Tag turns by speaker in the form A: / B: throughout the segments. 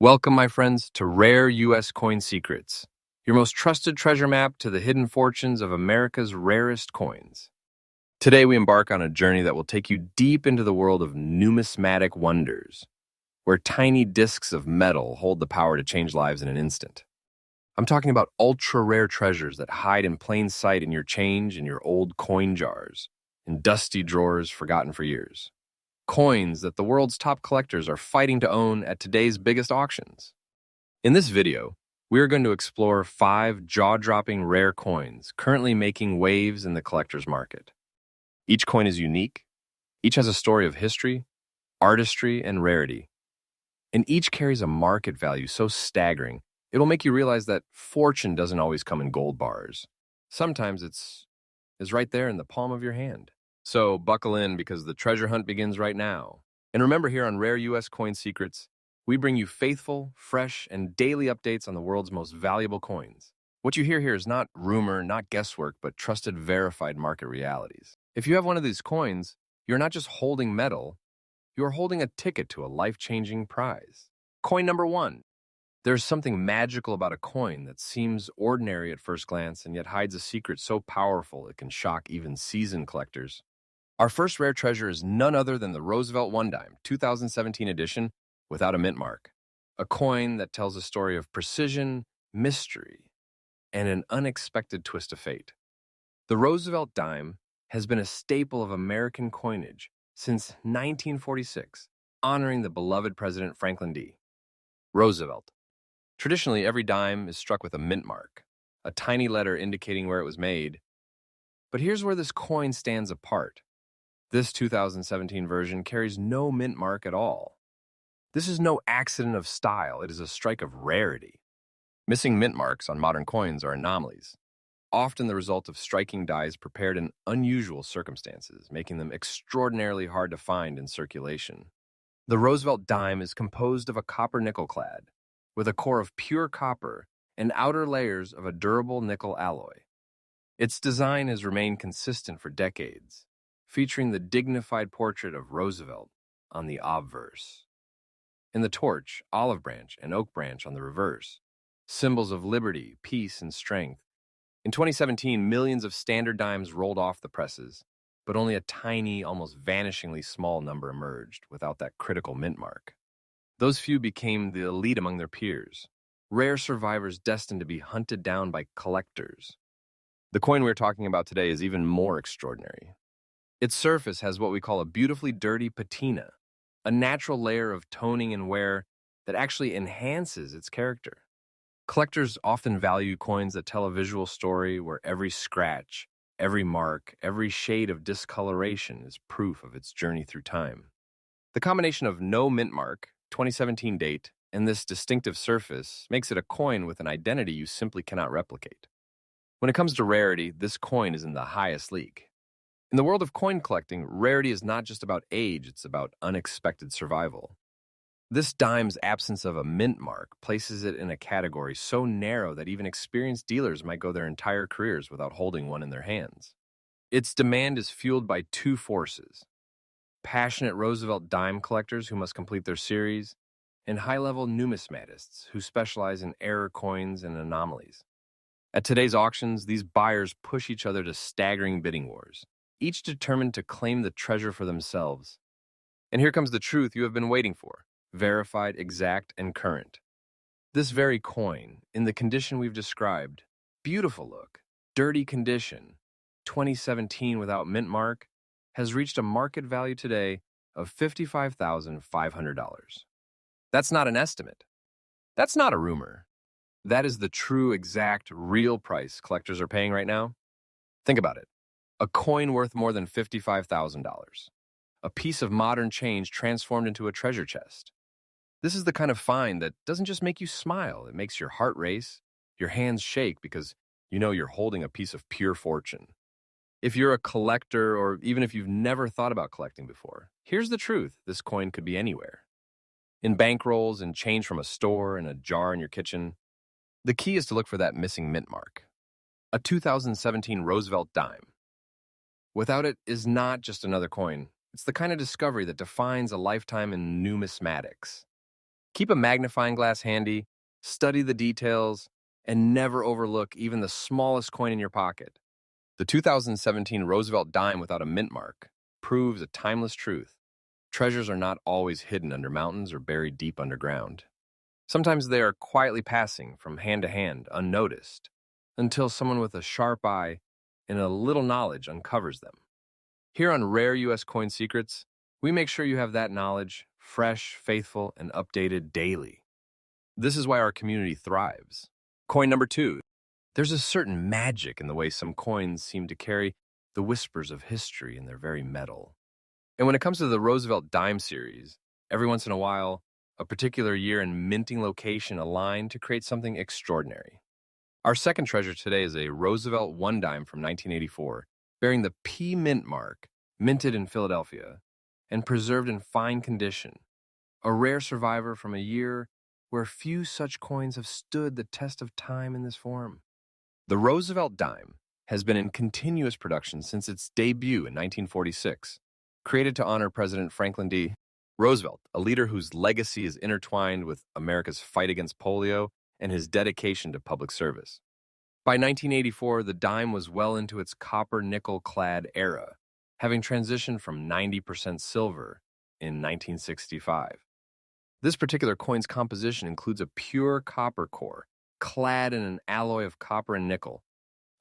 A: Welcome, my friends, to Rare U.S. Coin Secrets, your most trusted treasure map to the hidden fortunes of America's rarest coins. Today, we embark on a journey that will take you deep into the world of numismatic wonders, where tiny discs of metal hold the power to change lives in an instant. I'm talking about ultra-rare treasures that hide in plain sight in your change in your old coin jars, in dusty drawers forgotten for years. Coins that the world's top collectors are fighting to own at today's biggest auctions. In this video, we are going to explore 5 jaw-dropping rare coins currently making waves in the collector's market. Each coin is unique, each has a story of history, artistry, and rarity, and each carries a market value so staggering, it'll make you realize that fortune doesn't always come in gold bars. Sometimes it's right there in the palm of your hand. So buckle in because the treasure hunt begins right now. And remember, here on Rare U.S. Coin Secrets, we bring you faithful, fresh, and daily updates on the world's most valuable coins. What you hear here is not rumor, not guesswork, but trusted, verified market realities. If you have one of these coins, you're not just holding metal, you're holding a ticket to a life-changing prize. Coin number 1. There's something magical about a coin that seems ordinary at first glance and yet hides a secret so powerful it can shock even seasoned collectors. Our first rare treasure is none other than the Roosevelt One Dime, 2017 edition, without a mint mark. A coin that tells a story of precision, mystery, and an unexpected twist of fate. The Roosevelt dime has been a staple of American coinage since 1946, honoring the beloved President Franklin D. Roosevelt. Traditionally, every dime is struck with a mint mark, a tiny letter indicating where it was made. But here's where this coin stands apart. This 2017 version carries no mint mark at all. This is no accident of style, it is a strike of rarity. Missing mint marks on modern coins are anomalies, often the result of striking dies prepared in unusual circumstances, making them extraordinarily hard to find in circulation. The Roosevelt dime is composed of a copper-nickel clad, with a core of pure copper and outer layers of a durable nickel alloy. Its design has remained consistent for decades, featuring the dignified portrait of Roosevelt on the obverse. In the torch, olive branch and oak branch on the reverse, symbols of liberty, peace, and strength. In 2017, millions of standard dimes rolled off the presses, but only a tiny, almost vanishingly small number emerged without that critical mint mark. Those few became the elite among their peers, rare survivors destined to be hunted down by collectors. The coin we're talking about today is even more extraordinary. Its surface has what we call a beautifully dirty patina, a natural layer of toning and wear that actually enhances its character. Collectors often value coins that tell a visual story where every scratch, every mark, every shade of discoloration is proof of its journey through time. The combination of no mint mark, 2017 date, and this distinctive surface makes it a coin with an identity you simply cannot replicate. When it comes to rarity, this coin is in the highest league. In the world of coin collecting, rarity is not just about age, it's about unexpected survival. This dime's absence of a mint mark places it in a category so narrow that even experienced dealers might go their entire careers without holding one in their hands. Its demand is fueled by 2 forces: passionate Roosevelt dime collectors who must complete their series, and high-level numismatists who specialize in error coins and anomalies. At today's auctions, these buyers push each other to staggering bidding wars, each determined to claim the treasure for themselves. And here comes the truth you have been waiting for, verified, exact, and current. This very coin, in the condition we've described, beautiful look, dirty condition, 2017 without mint mark, has reached a market value today of $55,500. That's not an estimate. That's not a rumor. That is the true, exact, real price collectors are paying right now. Think about it. A coin worth more than $55,000. A piece of modern change transformed into a treasure chest. This is the kind of find that doesn't just make you smile, it makes your heart race, your hands shake because you know you're holding a piece of pure fortune. If you're a collector, or even if you've never thought about collecting before, here's the truth: this coin could be anywhere. In bankrolls, in change from a store, in a jar in your kitchen. The key is to look for that missing mint mark. A 2017 Roosevelt dime. Without it is not just another coin. It's the kind of discovery that defines a lifetime in numismatics. Keep a magnifying glass handy, study the details, and never overlook even the smallest coin in your pocket. The 2017 Roosevelt dime without a mint mark proves a timeless truth. Treasures are not always hidden under mountains or buried deep underground. Sometimes they are quietly passing from hand to hand, unnoticed, until someone with a sharp eye and a little knowledge uncovers them. Here on Rare U.S. Coin Secrets, we make sure you have that knowledge fresh, faithful, and updated daily. This is why our community thrives. Coin number 2. There's a certain magic in the way some coins seem to carry the whispers of history in their very metal. And when it comes to the Roosevelt dime series, every once in a while, a particular year and minting location align to create something extraordinary. Our second treasure today is a Roosevelt 1 dime from 1984, bearing the P mint mark, minted in Philadelphia, and preserved in fine condition, a rare survivor from a year where few such coins have stood the test of time in this form. The Roosevelt dime has been in continuous production since its debut in 1946, created to honor President Franklin D. Roosevelt, a leader whose legacy is intertwined with America's fight against polio and his dedication to public service. By 1984, the dime was well into its copper-nickel-clad era, having transitioned from 90% silver in 1965. This particular coin's composition includes a pure copper core, clad in an alloy of copper and nickel,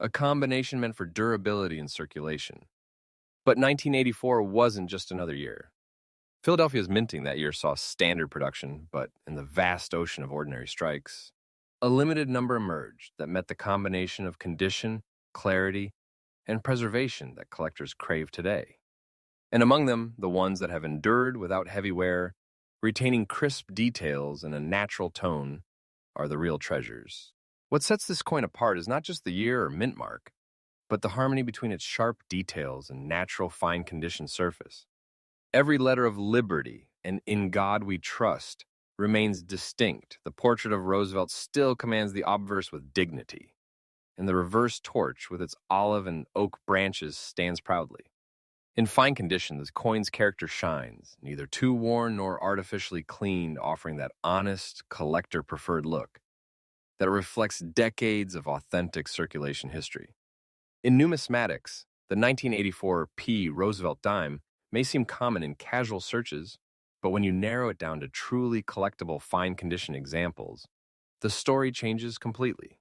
A: a combination meant for durability and circulation. But 1984 wasn't just another year. Philadelphia's minting that year saw standard production, but in the vast ocean of ordinary strikes, a limited number emerged that met the combination of condition, clarity, and preservation that collectors crave today. And among them, the ones that have endured without heavy wear, retaining crisp details and a natural tone, are the real treasures. What sets this coin apart is not just the year or mint mark, but the harmony between its sharp details and natural fine condition surface. Every letter of liberty and "In God We Trust" remains distinct. The portrait of Roosevelt still commands the obverse with dignity, and the reverse torch with its olive and oak branches stands proudly. In fine condition, the coin's character shines, neither too worn nor artificially cleaned, offering that honest, collector-preferred look that reflects decades of authentic circulation history. In numismatics, the 1984 P Roosevelt dime may seem common in casual searches, but when you narrow it down to truly collectible fine-condition examples, the story changes completely.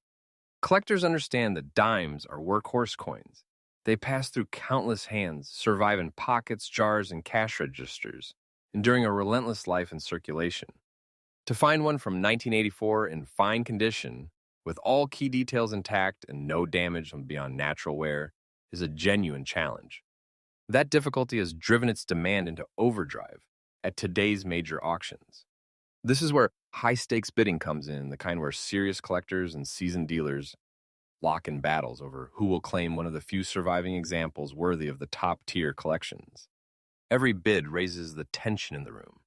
A: Collectors understand that dimes are workhorse coins. They pass through countless hands, survive in pockets, jars, and cash registers, enduring a relentless life in circulation. To find one from 1984 in fine condition, with all key details intact and no damage beyond natural wear, is a genuine challenge. That difficulty has driven its demand into overdrive at today's major auctions. This is where high-stakes bidding comes in, the kind where serious collectors and seasoned dealers lock in battles over who will claim one of the few surviving examples worthy of the top-tier collections. Every bid raises the tension in the room,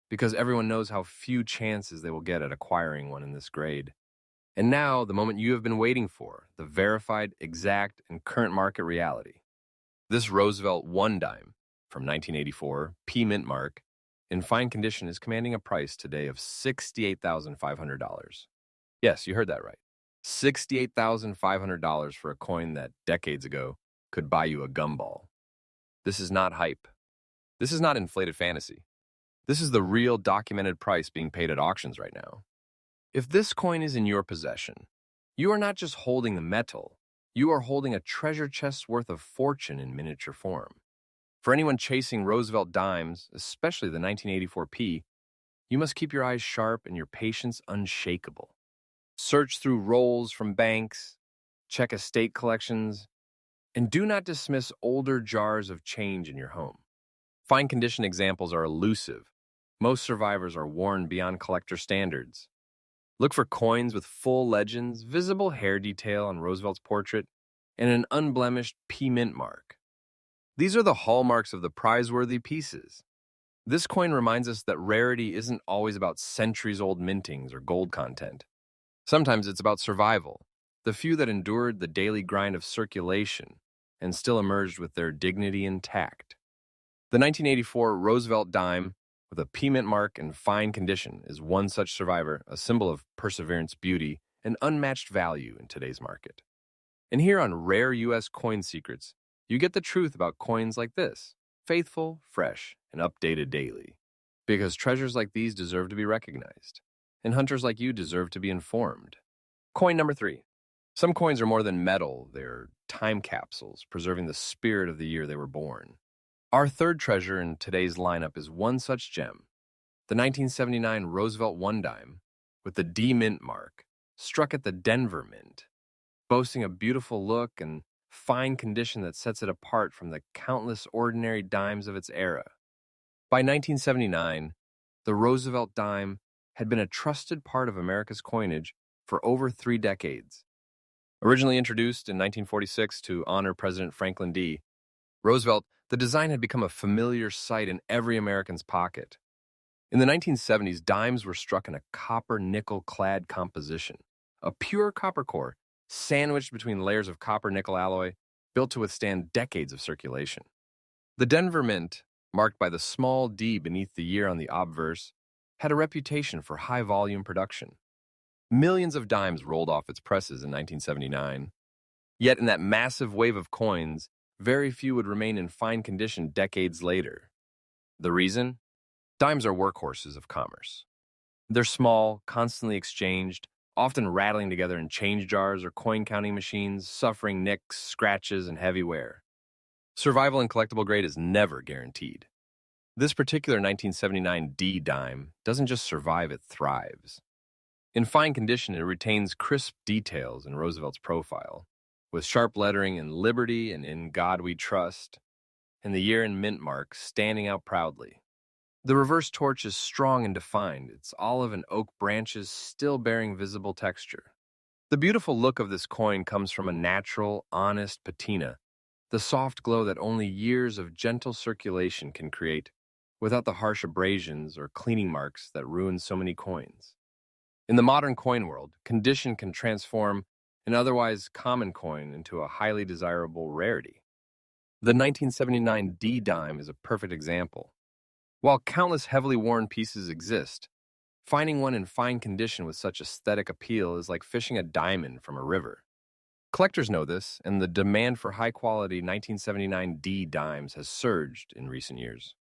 A: because everyone knows how few chances they will get at acquiring one in this grade. And now, the moment you have been waiting for, the verified, exact, and current market reality. This Roosevelt 1 dime from 1984, P mint mark, in fine condition is commanding a price today of $68,500. Yes, you heard that right. $68,500 for a coin that decades ago could buy you a gumball. This is not hype. This is not inflated fantasy. This is the real documented price being paid at auctions right now. If this coin is in your possession, you are not just holding the metal, you are holding a treasure chest's worth of fortune in miniature form. For anyone chasing Roosevelt dimes, especially the 1984 P, you must keep your eyes sharp and your patience unshakable. Search through rolls from banks, check estate collections, and do not dismiss older jars of change in your home. Fine condition examples are elusive. Most survivors are worn beyond collector standards. Look for coins with full legends, visible hair detail on Roosevelt's portrait, and an unblemished P mint mark. These are the hallmarks of the prize-worthy pieces. This coin reminds us that rarity isn't always about centuries-old mintings or gold content. Sometimes it's about survival, the few that endured the daily grind of circulation and still emerged with their dignity intact. The 1984 Roosevelt dime with a P mint mark in fine condition is one such survivor, a symbol of perseverance, beauty, and unmatched value in today's market. And here on Rare U.S. Coin Secrets, you get the truth about coins like this, faithful, fresh, and updated daily. Because treasures like these deserve to be recognized, and hunters like you deserve to be informed. Coin number 3. Some coins are more than metal, they're time capsules, preserving the spirit of the year they were born. Our third treasure in today's lineup is one such gem, the 1979 Roosevelt one dime with the D Mint mark, struck at the Denver Mint, boasting a beautiful look and fine condition that sets it apart from the countless ordinary dimes of its era. By 1979, the Roosevelt dime had been a trusted part of America's coinage for over 3 decades. Originally introduced in 1946 to honor President Franklin D. Roosevelt, the design had become a familiar sight in every American's pocket. In the 1970s, dimes were struck in a copper-nickel-clad composition, a pure copper core sandwiched between layers of copper-nickel alloy built to withstand decades of circulation. The Denver Mint, marked by the small d beneath the year on the obverse, had a reputation for high-volume production. Millions of dimes rolled off its presses in 1979. Yet in that massive wave of coins, very few would remain in fine condition decades later. The reason? Dimes are workhorses of commerce. They're small, constantly exchanged, often rattling together in change jars or coin-counting machines, suffering nicks, scratches, and heavy wear. Survival in collectible grade is never guaranteed. This particular 1979 D dime doesn't just survive, it thrives. In fine condition, it retains crisp details in Roosevelt's profile, with sharp lettering in Liberty and In God We Trust, and the year and mint mark standing out proudly. The reverse torch is strong and defined, its olive and oak branches still bearing visible texture. The beautiful look of this coin comes from a natural, honest patina, the soft glow that only years of gentle circulation can create, without the harsh abrasions or cleaning marks that ruin so many coins. In the modern coin world, condition can transform an otherwise common coin into a highly desirable rarity. The 1979 D dime is a perfect example. While countless heavily worn pieces exist, finding one in fine condition with such aesthetic appeal is like fishing a diamond from a river. Collectors know this, and the demand for high-quality 1979 D dimes has surged in recent years.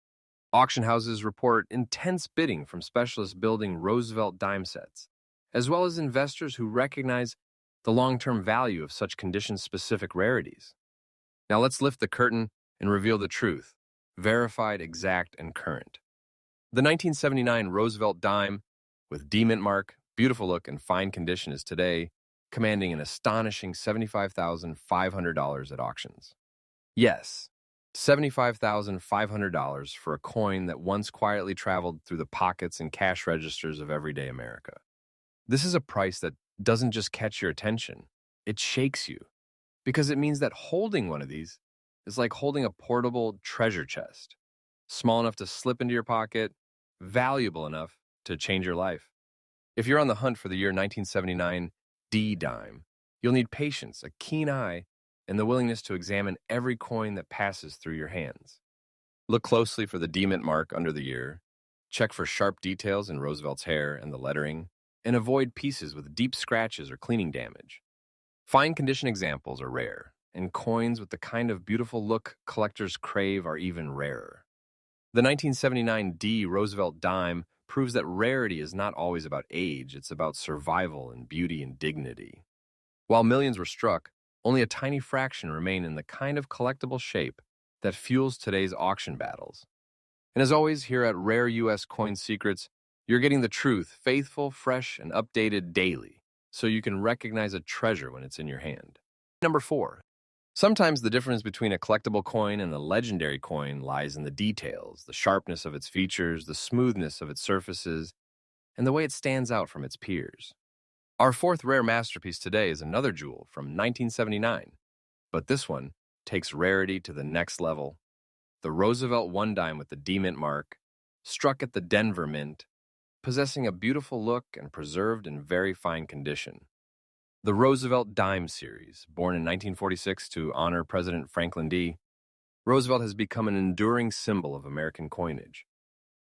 A: Auction houses report intense bidding from specialists building Roosevelt dime sets, as well as investors who recognize the long-term value of such condition-specific rarities. Now let's lift the curtain and reveal the truth, verified, exact, and current. The 1979 Roosevelt dime, with D Mint mark, beautiful look, and fine condition, is today commanding an astonishing $75,500 at auctions. Yes, $75,500 for a coin that once quietly traveled through the pockets and cash registers of everyday America. This is a price that doesn't just catch your attention, it shakes you, because it means that holding one of these is like holding a portable treasure chest, small enough to slip into your pocket, valuable enough to change your life. If you're on the hunt for the year 1979 D dime, you'll need patience, a keen eye, and the willingness to examine every coin that passes through your hands. Look closely for the D Mint mark under the year, check for sharp details in Roosevelt's hair and the lettering, and avoid pieces with deep scratches or cleaning damage. Fine condition examples are rare, and coins with the kind of beautiful look collectors crave are even rarer. The 1979 D Roosevelt dime proves that rarity is not always about age, it's about survival and beauty and dignity. While millions were struck, only a tiny fraction remain in the kind of collectible shape that fuels today's auction battles. And as always, here at Rare U.S. Coin Secrets, you're getting the truth, faithful, fresh, and updated daily, so you can recognize a treasure when it's in your hand. Number 4. Sometimes the difference between a collectible coin and a legendary coin lies in the details, the sharpness of its features, the smoothness of its surfaces, and the way it stands out from its peers. Our fourth rare masterpiece today is another jewel from 1979, but this one takes rarity to the next level. The Roosevelt one dime with the D Mint mark, struck at the Denver Mint, possessing a beautiful look and preserved in very fine condition. The Roosevelt Dime Series, born in 1946 to honor President Franklin D. Roosevelt, has become an enduring symbol of American coinage.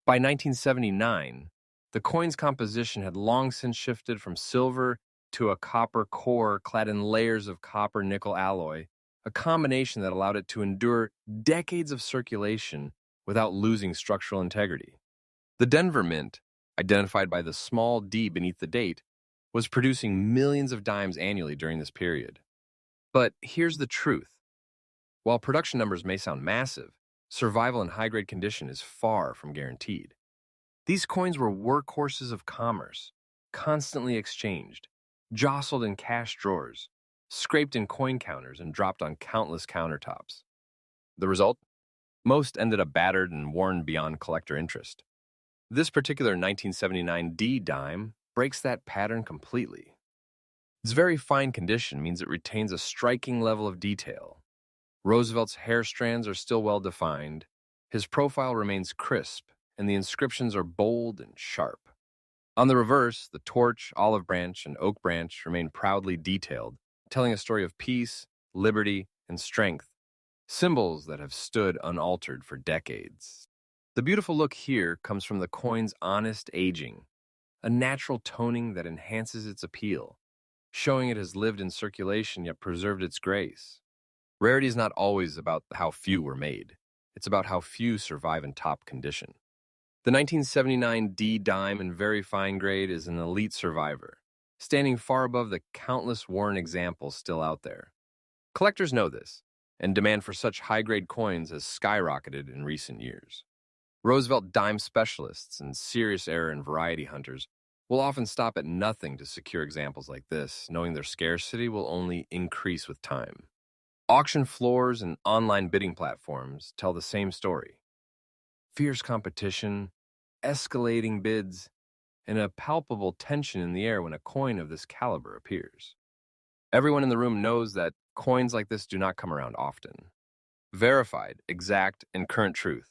A: By 1979, the coin's composition had long since shifted from silver to a copper core clad in layers of copper-nickel alloy, a combination that allowed it to endure decades of circulation without losing structural integrity. The Denver Mint, identified by the small d beneath the date, was producing millions of dimes annually during this period. But here's the truth. While production numbers may sound massive, survival in high-grade condition is far from guaranteed. These coins were workhorses of commerce, constantly exchanged, jostled in cash drawers, scraped in coin counters, and dropped on countless countertops. The result? Most ended up battered and worn beyond collector interest. This particular 1979 D dime breaks that pattern completely. Its very fine condition means it retains a striking level of detail. Roosevelt's hair strands are still well defined, his profile remains crisp, and the inscriptions are bold and sharp. On the reverse, the torch, olive branch, and oak branch remain proudly detailed, telling a story of peace, liberty, and strength, symbols that have stood unaltered for decades. The beautiful look here comes from the coin's honest aging, a natural toning that enhances its appeal, showing it has lived in circulation yet preserved its grace. Rarity is not always about how few were made. It's about how few survive in top condition. The 1979 D dime in very fine grade is an elite survivor, standing far above the countless worn examples still out there. Collectors know this, and demand for such high-grade coins has skyrocketed in recent years. Roosevelt dime specialists and serious error and variety hunters will often stop at nothing to secure examples like this, knowing their scarcity will only increase with time. Auction floors and online bidding platforms tell the same story. Fierce competition, escalating bids, and a palpable tension in the air when a coin of this caliber appears. Everyone in the room knows that coins like this do not come around often. Verified, exact, and current truth.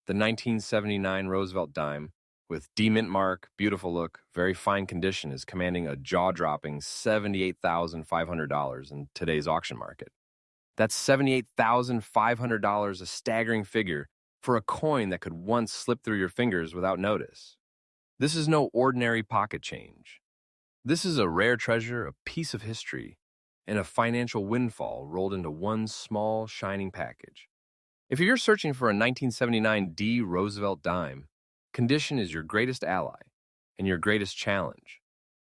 A: The 1979 Roosevelt dime, with D-mint mark, beautiful look, very fine condition, is commanding a jaw-dropping $78,500 in today's auction market. That's $78,500, a staggering figure, for a coin that could once slip through your fingers without notice. This is no ordinary pocket change. This is a rare treasure, a piece of history, and a financial windfall rolled into one small, shining package. If you're searching for a 1979 D Roosevelt dime, condition is your greatest ally and your greatest challenge.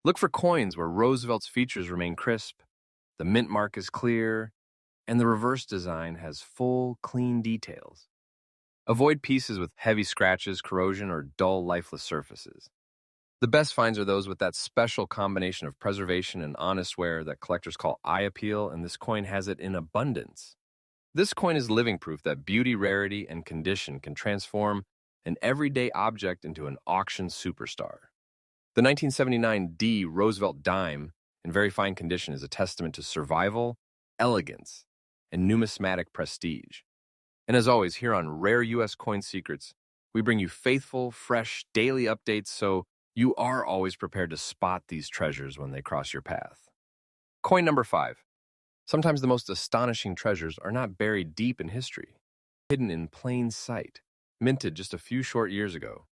A: Look for coins where Roosevelt's features remain crisp, the mint mark is clear, and the reverse design has full, clean details. Avoid pieces with heavy scratches, corrosion, or dull, lifeless surfaces. The best finds are those with that special combination of preservation and honest wear that collectors call eye appeal, and this coin has it in abundance. This coin is living proof that beauty, rarity, and condition can transform an everyday object into an auction superstar. The 1979 D Roosevelt dime, in very fine condition, is a testament to survival, elegance, and numismatic prestige. And as always, here on Rare U.S. Coin Secrets, we bring you faithful, fresh, daily updates so you are always prepared to spot these treasures when they cross your path. Coin number 5. Sometimes the most astonishing treasures are not buried deep in history, hidden in plain sight, minted just a few short years ago,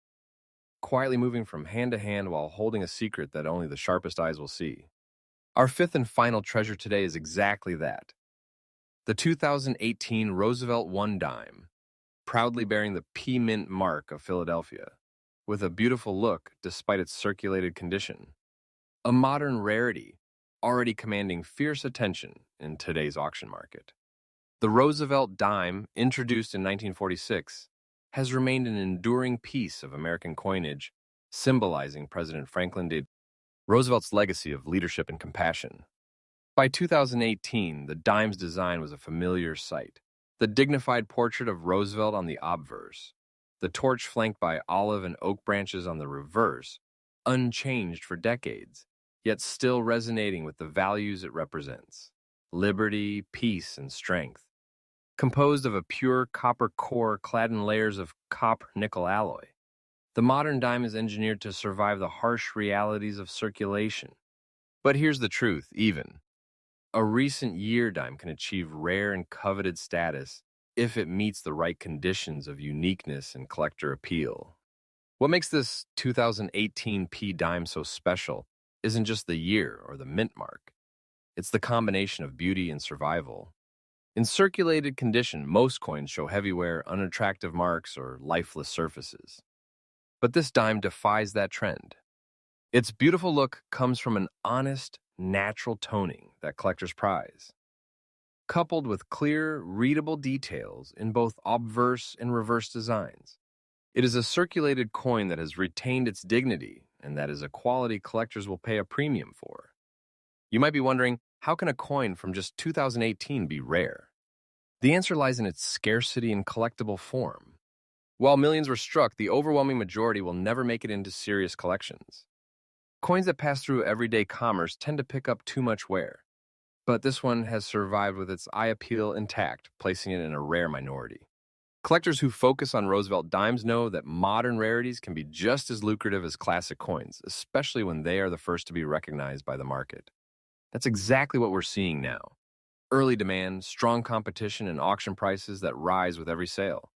A: quietly moving from hand to hand while holding a secret that only the sharpest eyes will see. Our fifth and final treasure today is exactly that. The 2018 Roosevelt 1 dime, proudly bearing the P Mint mark of Philadelphia, with a beautiful look despite its circulated condition. A modern rarity, already commanding fierce attention in today's auction market. The Roosevelt dime, introduced in 1946, has remained an enduring piece of American coinage, symbolizing President Franklin D. Roosevelt's legacy of leadership and compassion. By 2018, the dime's design was a familiar sight. The dignified portrait of Roosevelt on the obverse, the torch flanked by olive and oak branches on the reverse, unchanged for decades, yet still resonating with the values it represents: liberty, peace, and strength. Composed of a pure copper core clad in layers of copper-nickel alloy, the modern dime is engineered to survive the harsh realities of circulation. But here's the truth, even. A recent year dime can achieve rare and coveted status if it meets the right conditions of uniqueness and collector appeal. What makes this 2018 P dime so special isn't just the year or the mint mark. It's the combination of beauty and survival. In circulated condition, most coins show heavy wear, unattractive marks, or lifeless surfaces. But this dime defies that trend. Its beautiful look comes from an honest, natural toning that collectors prize, coupled with clear, readable details in both obverse and reverse designs. It is a circulated coin that has retained its dignity, and that is a quality collectors will pay a premium for. You might be wondering, how can a coin from just 2018 be rare? The answer lies in its scarcity and collectible form. While millions were struck, the overwhelming majority will never make it into serious collections. Coins that pass through everyday commerce tend to pick up too much wear, but this one has survived with its eye appeal intact, placing it in a rare minority. Collectors who focus on Roosevelt dimes know that modern rarities can be just as lucrative as classic coins, especially when they are the first to be recognized by the market. That's exactly what we're seeing now. Early demand, strong competition, and auction prices that rise with every sale.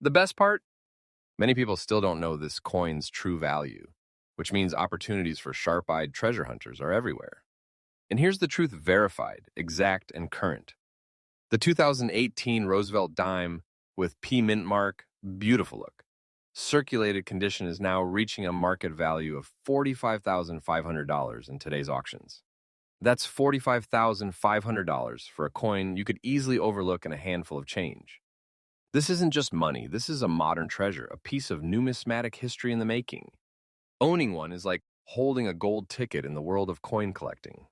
A: The best part? Many people still don't know this coin's true value, which means opportunities for sharp-eyed treasure hunters are everywhere. And here's the truth verified, exact, and current. The 2018 Roosevelt dime with P mint mark, beautiful look. Circulated condition is now reaching a market value of $45,500 in today's auctions. That's $45,500 for a coin you could easily overlook in a handful of change. This isn't just money, this is a modern treasure, a piece of numismatic history in the making. Owning one is like holding a gold ticket in the world of coin collecting.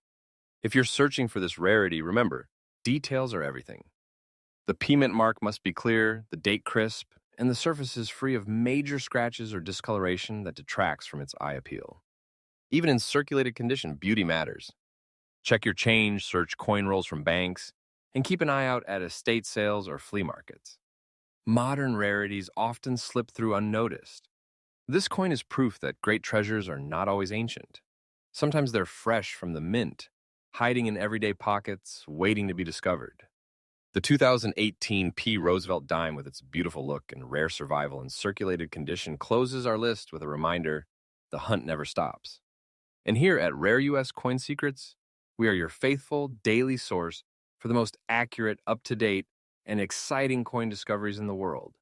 A: If you're searching for this rarity, remember, details are everything. The P mint mark must be clear, the date crisp, and the surface is free of major scratches or discoloration that detracts from its eye appeal. Even in circulated condition, beauty matters. Check your change, search coin rolls from banks, and keep an eye out at estate sales or flea markets. Modern rarities often slip through unnoticed. This coin is proof that great treasures are not always ancient. Sometimes they're fresh from the mint, hiding in everyday pockets, waiting to be discovered. The 2018 P Roosevelt dime with its beautiful look and rare survival in circulated condition closes our list with a reminder, the hunt never stops. And here at Rare US Coin Secrets, we are your faithful daily source for the most accurate, up-to-date, and exciting coin discoveries in the world.